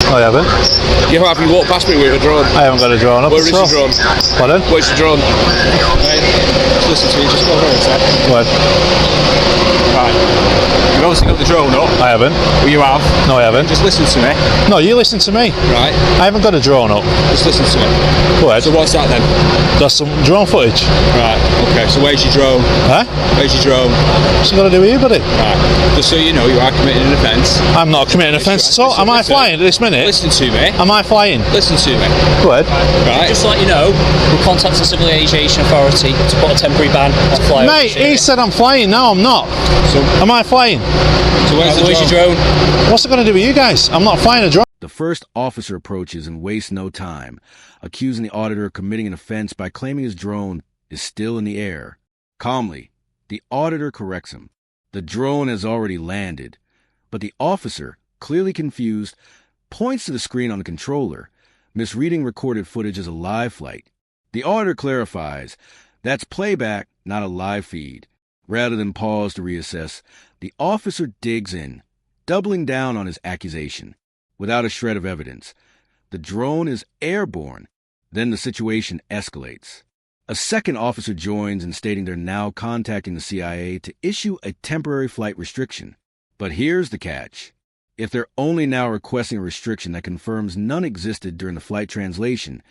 I haven't. You walked past me with a drone. I haven't got a drone up. Where is your drone? Pardon? Where's your drone? Right. Listen to me, just go over a sec. What? Right. You've obviously got the drone up. I haven't. Well, you have. No, I haven't. Just listen to me. No, you listen to me. Right. I haven't got a drone up. Just listen to me. Go ahead. So what's that then? That's some drone footage. Right. Okay. So where's your drone? Huh? Where's your drone? What's it got to do with you, buddy? Right. Just so you know, you are committing an offence. I'm not committing an offence at all. Am I flying at this minute? Listen to me. Am I flying? Listen to me. Go ahead. Right. Just to let you know, we'll contact the Civil Aviation Authority to put a temporary ban on flying. Mate, he said I'm flying. No, I'm not. So, am I flying? So where's your drone? What's it going to do with you guys? I'm not flying a drone. The first officer approaches and wastes no time, accusing the auditor of committing an offense by claiming his drone is still in the air. Calmly, the auditor corrects him. The drone has already landed, but the officer, clearly confused, points to the screen on the controller, misreading recorded footage as a live flight. The auditor clarifies that's playback, not a live feed. Rather than pause to reassess, the officer digs in, doubling down on his accusation. Without a shred of evidence, the drone is airborne. Then the situation escalates. A second officer joins in stating they're now contacting the CIA to issue a temporary flight restriction. But here's the catch. If they're only now requesting a restriction that confirms none existed during the flight translation,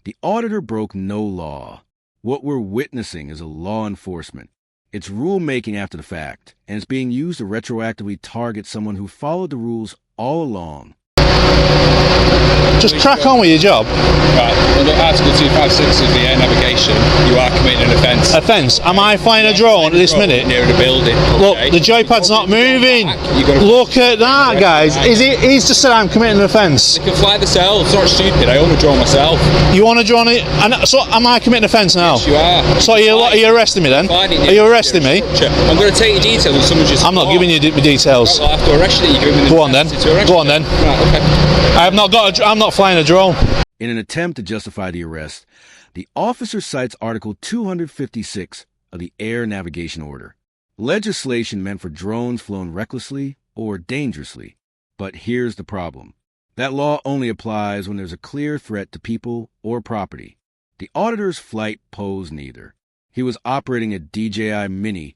the auditor broke no law. What we're witnessing is a law enforcement. It's rulemaking after the fact, and it's being used to retroactively target someone who followed the rules all along. Just crack on with your job. Right. Under Article 256 of the air navigation, you are committing an offence. Offence? Am I flying a drone at this minute? Near the building. Okay. Look, the joypad's not moving. Look at that, guys. He's just said I'm committing an offence. They can fly themselves. It's not stupid. I own a drone myself. You want a drone? So am I committing an offence now? Yes, you are. So are you arresting me then? Are you arresting me? I'm going to take your details and someone just... I'm not giving you the details. Right, well, I have to arrest you. Go on then. Go on then. Right, okay. I'm not flying a drone. In an attempt to justify the arrest, the officer cites Article 256 of the Air Navigation Order, legislation meant for drones flown recklessly or dangerously. But here's the problem. That law only applies when there's a clear threat to people or property. The auditor's flight posed neither. He was operating a DJI Mini,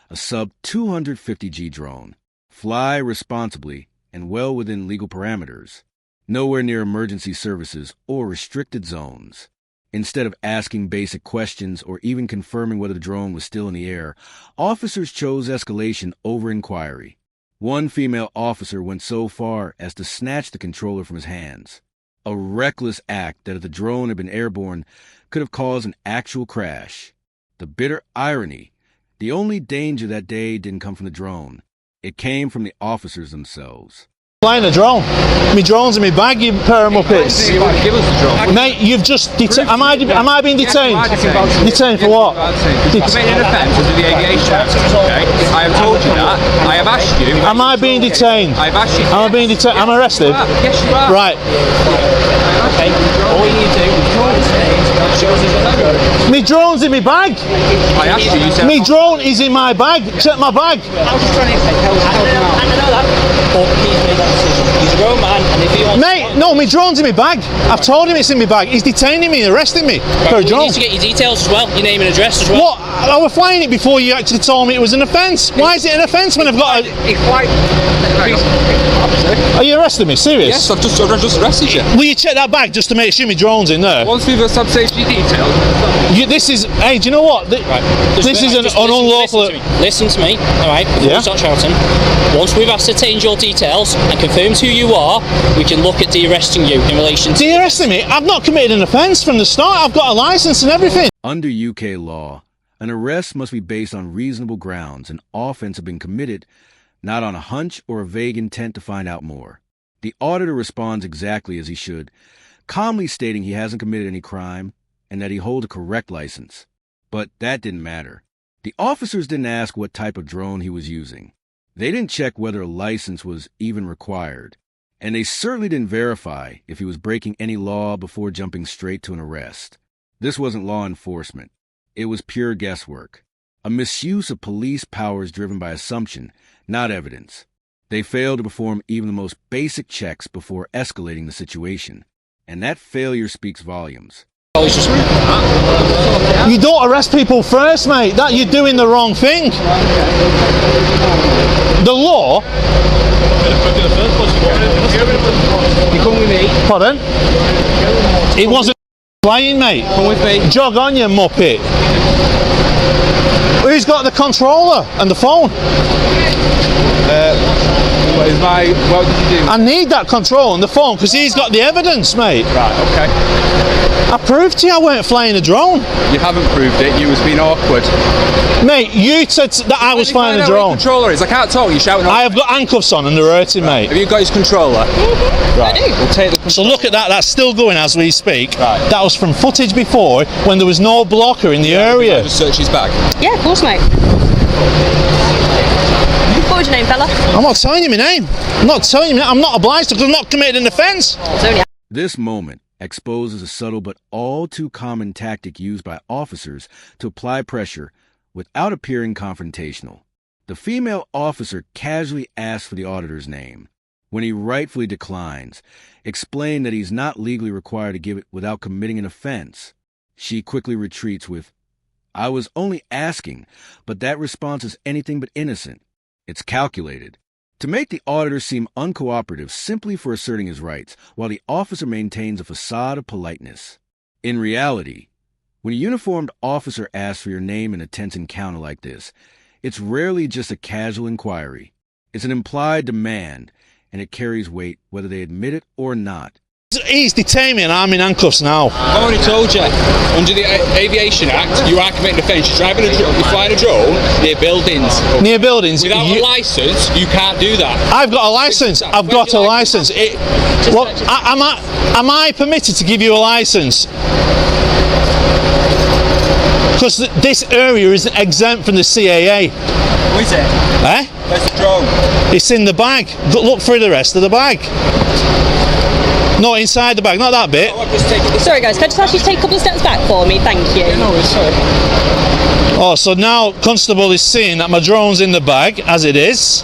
a sub-250G drone. Fly responsibly and well within legal parameters. Nowhere near emergency services or restricted zones. Instead of asking basic questions or even confirming whether the drone was still in the air, officers chose escalation over inquiry. One female officer went so far as to snatch the controller from his hands. A reckless act that if the drone had been airborne could have caused an actual crash. The bitter irony, the only danger that day didn't come from the drone. It came from the officers themselves. Flying a drone. My drone's in my bag, you pair of muppets. Give us the drone. Mate, you've just am I being detained? Detained for what? Committing an offence under the Aviation Act. Okay? I have told you that. I have asked you. Am I being detained? I have asked you. Am I being detained? Am I arrested? Yes, you are. Right. Okay. All you need to do is My drone's in my bag. I asked you. You said. My drone is in my bag. Check my bag. I was just trying to help out. I know that. But he's made that decision. He's a grown man, and if he wants... Mate, no, my drone's in my bag. I've told him it's in my bag. He's detaining me, arresting me for a You drone. need to get your details as well, your name and address as well. What? I was flying it before you actually told me it was an offence. Why is it an offence when I've got a... Are you arresting me? Serious? Yes, I've just arrested you. Will you check that bag just to make sure my drone's in there? Once we've established your details. This is... Hey, do you know what? This is an unlawful... Listen to me, alright? Yeah. Start shouting. Once we've ascertained your details and confirmed who you are, we can look at de-arresting you in relation to... De-arresting me? I've not committed an offence from the start. I've got a licence and everything. Under UK law, an arrest must be based on reasonable grounds and offense have been committed, not on a hunch or a vague intent to find out more. The auditor responds exactly as he should, calmly stating he hasn't committed any crime and that he holds a correct license. But that didn't matter. The officers didn't ask what type of drone he was using. They didn't check whether a license was even required. And they certainly didn't verify if he was breaking any law before jumping straight to an arrest. This wasn't law enforcement. It was pure guesswork. A misuse of police powers driven by assumption, not evidence. They failed to perform even the most basic checks before escalating the situation, and that failure speaks volumes. You don't arrest people first, mate. That you're doing the wrong thing. The law. You come with me. Pardon? It wasn't flying, mate. Come with me. Jog on, you muppet. Who's got the controller and the phone? What did you do? I need that control and the phone because he's got the evidence, mate. Right, okay. I proved to you I weren't flying a drone. You haven't proved it, you was being awkward. Mate, you said that I was flying a What your drone. controller is. I can't talk, you're shouting. I have got handcuffs on and they're hurting, mate. Have you got his controller? Right, I do. we'll take the So look at that, that's still going as we speak. Right. That was from footage before when there was no blocker in the area. Just search his bag. Yeah, of course, mate. What was your name, fella? I'm not telling you my name. I'm not telling you my name. I'm not obliged to because I'm not committed an offence. It's only This moment exposes a subtle but all too common tactic used by officers to apply pressure without appearing confrontational. The female officer casually asks for the auditor's name. When he rightfully declines, explain that he's not legally required to give it without committing an offense. She quickly retreats with, "I was only asking," but that response is anything but innocent. It's calculated to make the auditor seem uncooperative simply for asserting his rights, while the officer maintains a facade of politeness. In reality, when a uniformed officer asks for your name in a tense encounter like this, it's rarely just a casual inquiry. It's an implied demand, and it carries weight whether they admit it or not. He's detained me and I'm in handcuffs now. I've already told you, under the Aviation Act, you are committing offence. You're flying a drone near buildings. Near buildings. Without a licence, you can't do that. I've got a licence. I've got a licence. Am I permitted to give you a licence? Because this area isn't exempt from the CAA. Who is it? Eh? Where's the drone? It's in the bag. Look through the rest of the bag. Not inside the bag, not that bit. Sorry guys, can I just ask you to take a couple of steps back for me? Thank you. No, it's sorry. Oh, so now Constable is seeing that my drone's in the bag, as it is.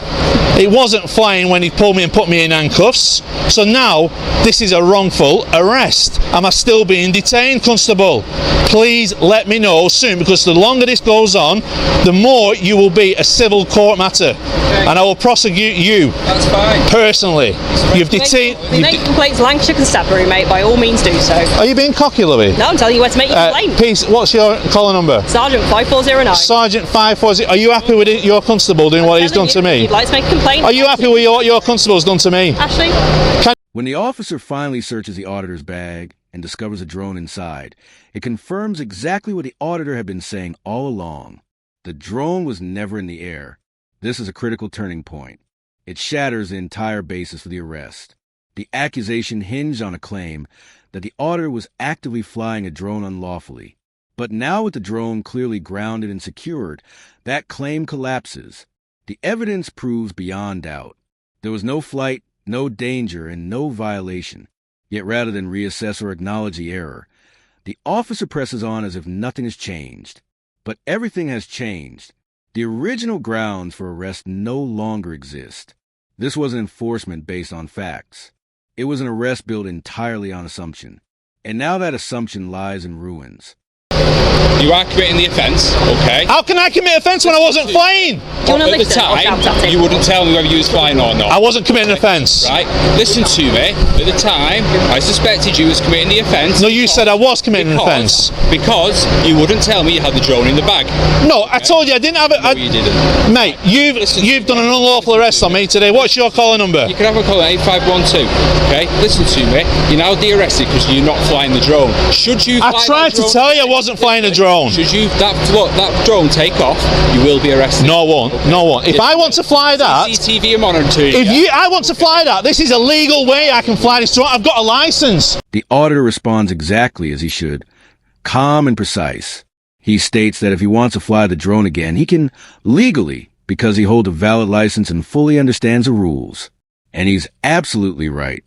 It wasn't flying when he pulled me and put me in handcuffs. So now, this is a wrongful arrest. Am I still being detained, Constable? Please let me know soon, because the longer this goes on, the more you will be a civil court matter. Okay. And I will prosecute you. That's fine. Personally. You've detained... We make complaints to Lancashire Constabulary, mate, by all means do so. Are you being cocky, Louis? No, I'm telling you where to make your complaint. Peace, what's your collar number? Sergeant 5409. Sergeant 540. Are you happy with your constable doing what he's done to me? You'd like to make a complaint? Are you happy with what your constable's done to me? Ashley? When the officer finally searches the auditor's bag and discovers a drone inside, it confirms exactly what the auditor had been saying all along. The drone was never in the air. This is a critical turning point. It shatters the entire basis for the arrest. The accusation hinged on a claim that the auditor was actively flying a drone unlawfully. But now with the drone clearly grounded and secured, that claim collapses. The evidence proves beyond doubt. There was no flight, no danger, and no violation. Yet rather than reassess or acknowledge the error, the officer presses on as if nothing has changed. But everything has changed. The original grounds for arrest no longer exist. This was an enforcement based on facts. It was an arrest built entirely on assumption. And now that assumption lies in ruins. You are committing the offence, okay? How can I commit offence when I wasn't flying? Do you want to At the listen or shout at time, him? you wouldn't tell me whether you was flying or not. I wasn't committing an offence. Right? Listen to me. At the time, I suspected you was committing the offence. No, you said I was committing an offence. Because you wouldn't tell me you had the drone in the bag. No, I told you I didn't have it. No, you didn't. Mate, you've done an unlawful arrest on me today. What's your collar number? You can have a call at 8512. Okay? Listen to me. You're now de-arrested because you're not flying the drone. Should you? I tried to tell you I wasn't flying a drone. Should you that drone take off, you will be arrested. No, I won't. No, I won't. If I want to fly that, CCTV monitoring. I want to fly that, this is a legal way I can fly this drone. I've got a license. The auditor responds exactly as he should, calm and precise. He states that if he wants to fly the drone again, he can legally, because he holds a valid license and fully understands the rules. And he's absolutely right.